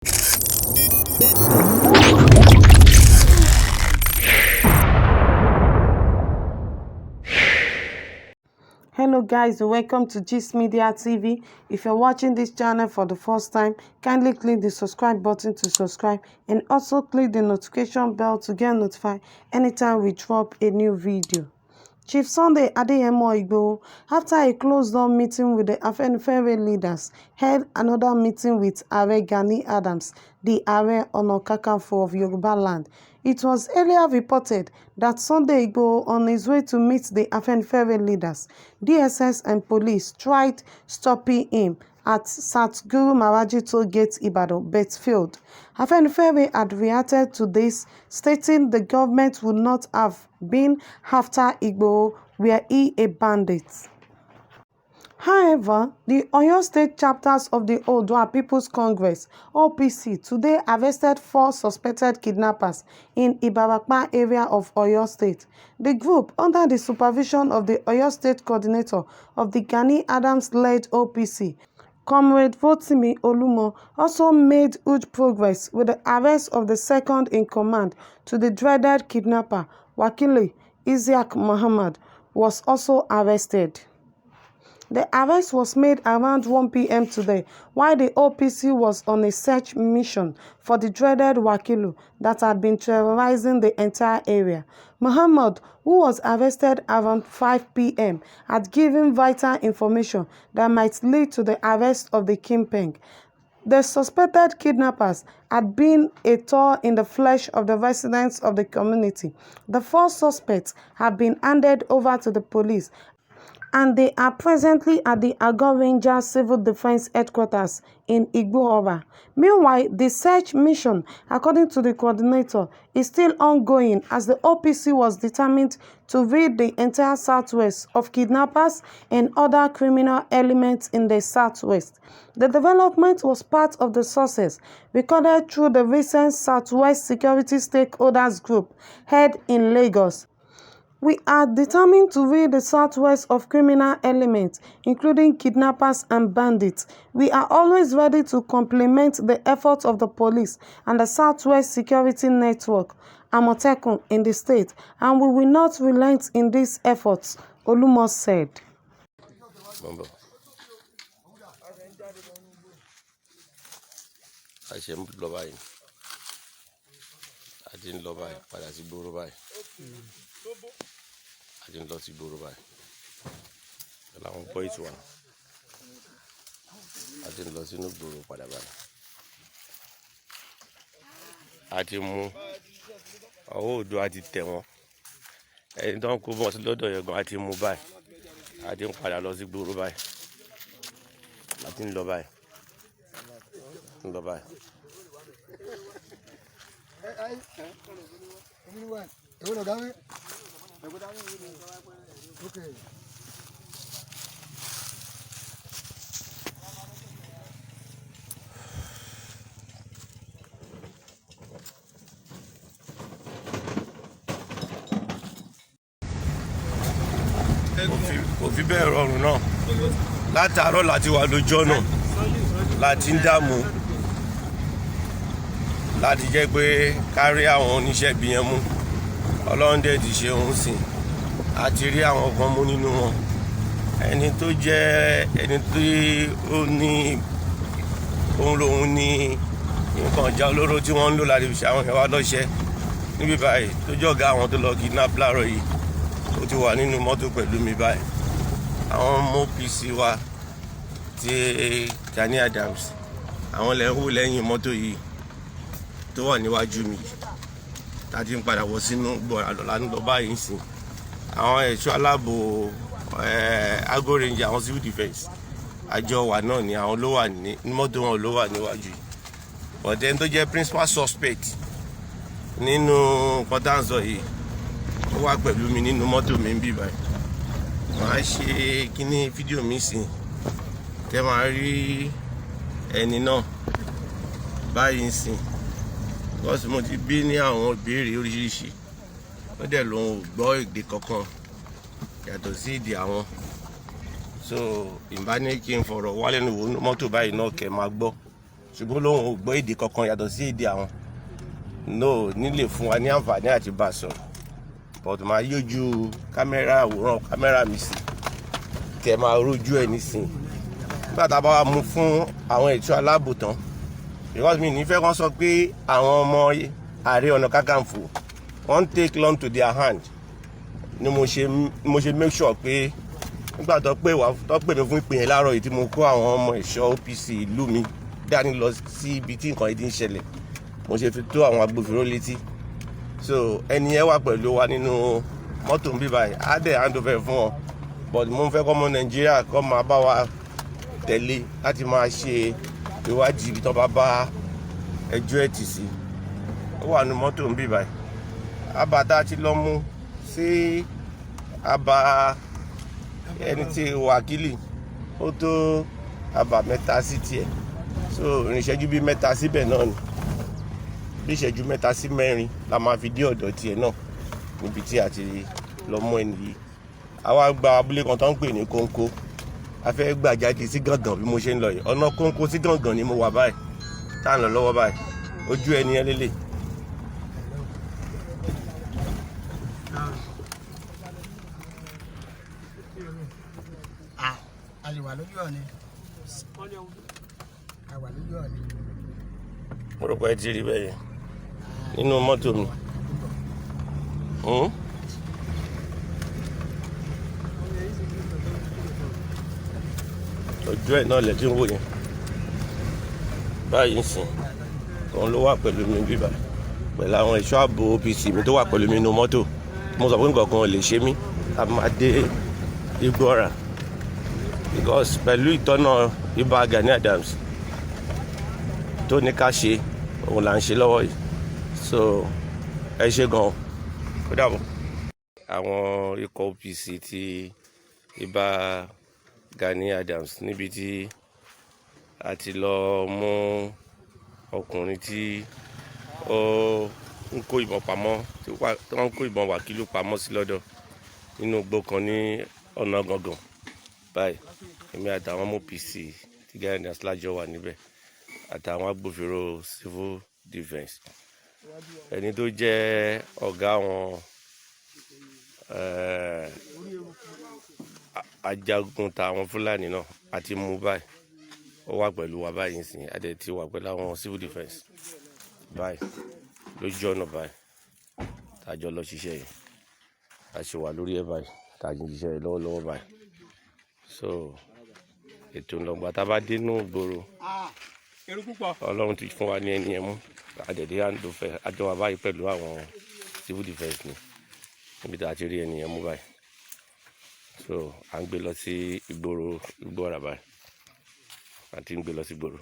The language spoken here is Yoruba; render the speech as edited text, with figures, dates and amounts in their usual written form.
Hello guys, welcome to Gist Media TV. If you're watching this channel for the first time, kindly click the subscribe button to subscribe and also click the notification bell to get notified anytime we drop a new video. Chief Sunday Adeyemo Igboho, after a closed-door meeting with the Afenifere leaders, held another meeting with Ààrẹ Gani Adams, the Ààrẹ Ọ̀nà Kakanfò of Yoruba land. It was earlier reported that Sunday Igboho, on his way to meet the Afenifere leaders, DSS and police tried stopping him at Satguru Maraji Toll Gate, Ibadan, but failed. Afenifere had reacted to this, stating the government would not have been after Igboho were he a bandit. However, the Oyo State chapters of the Oodua People's Congress (OPC) today arrested 4 suspected kidnappers in Ibarapa area of Oyo State. The group, under the supervision of the Oyo State coordinator of the Gani Adams-led OPC, Comrade Rotimi Olumo, also made huge progress with the arrest of the second in command to the dreaded kidnapper, Wakilu Isiaq Muhammad, was also arrested. The arrest was made around 1 p.m. today, while the OPC was on a search mission for the dreaded Wakilu that had been terrorizing the entire area. Muhammad, who was arrested around 5 p.m., had given vital information that might lead to the arrest of the kingpin. The suspected kidnappers had been a thorn in the flesh of the residents of the community. The 4 suspects have been handed over to the police, and they are presently at the Agor Rangers Civil Defense Headquarters in Igboho. Meanwhile, the search mission, according to the coordinator, is still ongoing as the OPC was determined to rid the entire southwest of kidnappers and other criminal elements in the southwest. The development was part of the success recorded through the recent Southwest Security Stakeholders Group held in Lagos. We are determined to rid the Southwest of criminal elements, including kidnappers and bandits. We are always ready to complement the efforts of the police and the Southwest Security Network, Amotekun, in the state, and we will not relent in these efforts, Olumo said. I didn't lose Igboho by. The long boys one. I didn't lose Igboho by. I didn't move. Oh, do I did tell? And don't go much lower. You're going to move by. I didn't quite lose Igboho by. I didn't love by. Love by. Okay. Kò fi bẹ́ẹ̀ rọrùn náà látàárọ̀ láti wà lójú ọ̀nà láti ń dààmú láti jẹ́ pé kárí àwọn oníṣẹ́ ibi yẹn mú. Ọlọ́run dẹ̀ ti ṣe òun sìn àti rí àwọn kan mú nínú wọn. Ẹni tó jẹ́ ẹni tí ó ní òun lòun ní nǹkan ìjà olóró tí wọ́n ń lò láti fi ṣe àwọn ìyàwó lọ́ṣẹ́ níbí báyìí tó jọ̀gá àwọn tó lọ kidnap láàárọ̀ yìí ó ti wà nínú mọ́tò pẹ̀lú mi báyìí. Àwọn ọmọ OPC wa ti Gani Adams àwọn lè hù lẹ́yìn mọ́tò yìí tó wà níwájú mi láti ń padà wọ sínú gbọ̀ràlọ́lá ń lọ báyìí sìn. Àwọn ẹ̀ṣọ́ aláàbò Agor Rangers àwọn civil defence àjọ wà náà ni àwọn ló wà ní mọ́tò wọn ló wà níwájú. But then tó jẹ́ principal suspect nínú kọ́tàǹsọ yìí ó wà pẹ̀lú mi nínú mọ́tò mi ń bì báyìí. Màá ṣe kíní fídíò mi sìn tẹ́ máa rí ẹni náà báyìí sìn. Because mo ti bí ní àwọn ìbéèrè oríṣiríṣi ó dẹ̀ lòun ò gbọ́ èdè kankan yàtọ̀ sí èdè àwọn. So ìbá ní kí n fọ̀rọ̀ wá lẹ́nu wò mọ́tò báyìí náà kẹ́ máa gbọ́ ṣùgbọ́n lóun ò gbọ́ èdè kankan yàtọ̀ sí èdè àwọn no nílè fún wa ní àǹfààní àti bá a sọ̀rọ̀ but máa yójú kámẹ́rà àwòrán kámẹ́rà mi sí tẹ̀ máa rójú ẹ̀ nísìn nígbà tá a bá wà mú fún àwọn ètò aláàbò tán because mi nífẹ̀ẹ́ kan sọ pé àwọn ọmọ Ààrẹ Ọ̀nà Kakanfò wọ́n take long to their hand ni mo ṣe make sure pé nígbà tó pè mí fún ìpè yẹn láàárọ̀ yìí tí mo kó àwọn ọmọ ẹ̀ṣọ́ OPC ìlú mi dání lọ sí ibi tí nǹkan yìí ti ń ṣẹlẹ̀ mo ṣe fi tó àwọn agbófinró létí so ẹni yẹn wà pẹ̀lú wa nínú mọ́tò ń bí báyìí á dẹ̀ hand over fún wọn but mo ń fẹ́ kọ́ ọmọ Nàìjíríà kọ́ máa bá wa tẹ̀lé láti máa ṣe ìwádìí ibi tó bá ẹjọ́ ẹ̀ tì sí ó wà nínú mọ́tò ń bí báyìí abàtà ti lọ mú sí abà ẹni tí wákìlì ó tó abà mẹ́ta sí tiẹ̀ so ìrìnṣẹ́jú bíi mẹ́ta síbẹ̀ náà ni bí ìṣẹ́jú mẹ́ta sí mẹ́rin la máa fi dé ọ̀dọ̀ tiẹ̀ náà níbi tí a ti lọ mú ẹni yìí àwa gba abúlé kan tó ń pè ní kóńkó a fẹ́ gbà jáde sí gàngàn bí mo ṣe ń lọ yìí ọ̀nà kóńkó sí gàngàn ni mo wà báyìí tá à ń lọ lọ́wọ́ báyìí ojú ẹni yẹn lélẹ̀. mo rò pé ẹ ti rí bẹ́ẹ̀ yẹn nínú mọ́tò mi. ojú ẹ̀ náà lẹ́tí ń wò yẹn báyìí ń sìn òun ló wà pẹ̀lú mi bíbá pẹ̀lú àwọn ẹ̀ṣọ́ ààbò OPC mi tó wà pẹ̀lú mi nínú mọ́tò mo sọ pé nǹkan kan ò lè ṣe mí a máa dé Igboho because pẹ̀lú ìtọ́nà ibà Gani Adams tó ní ká ṣe òun là ń ṣe lọ́wọ́ yìí so ẹ ṣe gan-an ó dàbọ̀. àwọn ikọ̀ OPC ti ibà Gani Adams níbi tí a ti lọ mú ọkùnrin tí ó ń kó ìbọn pamọ́ tí wọ́n ń kó ìbọn Wakilu pamọ́ sí lọ́dọ̀ nínú igbó kan ní ọ̀nà gangan báyìí èmi àtàwọn ọmọ OPC tí Gani Adams lájọ wà níbẹ̀ àtàwọn agbófinró civil defence ẹni tó jẹ́ ọ̀gá àwọn ajagun tàwọn Fúlàní náà àti mú báyìí ó wà pẹ̀lú wa báyìí sìn adé tí wà pẹ̀lú àwọn civil defence báyìí lójú ọ̀nà báyìí tàjọ lọ ṣiṣẹ́ yìí a ṣe wà lórí ẹ̀ báyìí tàjọ ṣiṣẹ́ yìí lọ́wọ́lọ́wọ́ báyìí so ètò ìlọgbà tá a bá dénú ìgboro Ọlọ́run ti fún wa ní ẹni ẹ̀ mú àdẹ̀dẹ̀ àǹdọ̀fẹ́ àjọ wa báyìí pẹ̀lú àwọn civil defence ni níbi tá a ti rí ẹni ẹ̀ mú báyìí so à ń gbé lọ sí ìgboro báyìí àti ń gbé lọ sí ìgboro.